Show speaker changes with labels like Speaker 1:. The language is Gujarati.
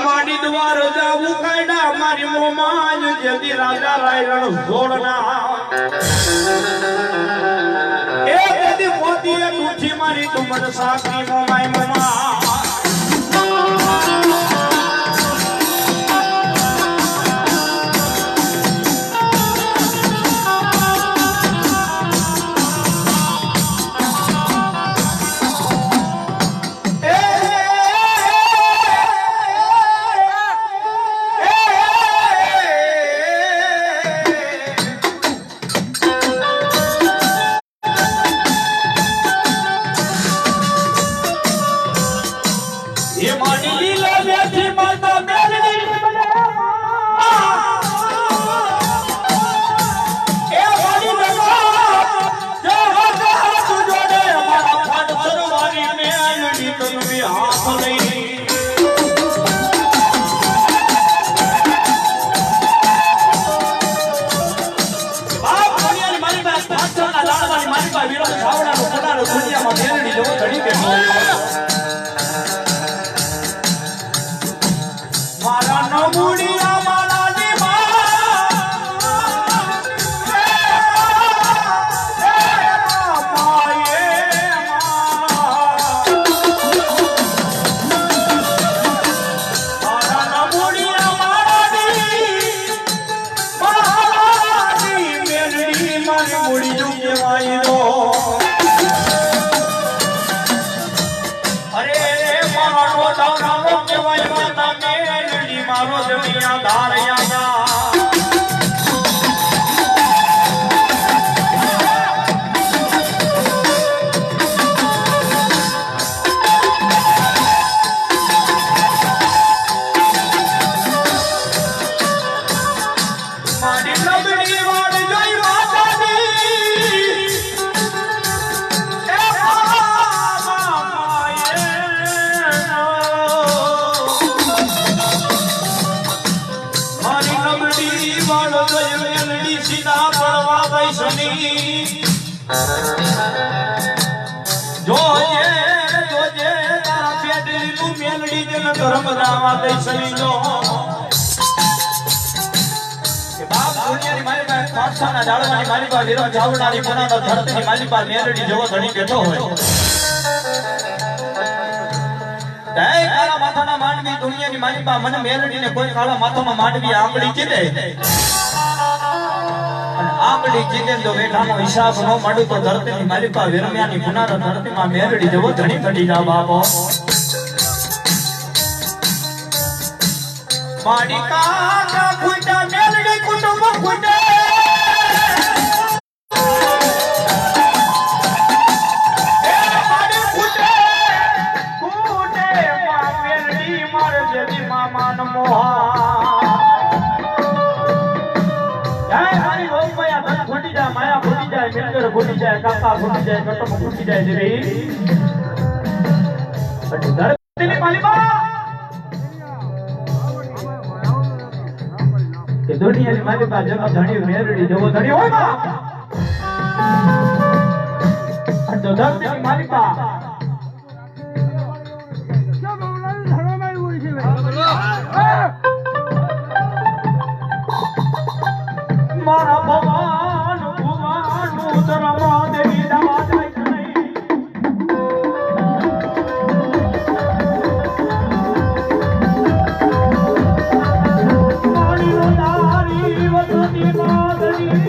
Speaker 1: મારી દ્વાર જાવું કાયડા મારી મોમાજ જેથી રાજા રાયરણ જોડના એ જેથી પોતીએ ટૂઠી મારી તુમન સાસરી મોમાય મોમા કોઈ કાળા માથામાં માંડવી આંગળી ચીધે આંગળી ચીધે તો બેઠાનો હિસાબ ન મળ્યું તો ધરતીની માલિકા વિરમ્યાની પુનાર ધરતીમાં મેરડી જેવો ધણી ઘટી જા બાપો માલિકા ખૂટા મેરડી કુટુંબ ખૂટે ભૂલી જાય કાકા ભૂલી જાય કટમ ભૂલી જાય દેવી ધરતીની માલિકા કે દુનિયાની માલિકા જેનો ધણી મેરડી જેવો ધણી હોય માં તો ધરતીની માલિકા મારા ભગવાન ભગવાન ધરમા દેવી દાવા જાય નહીં પાણીનો તારી વતની માદરી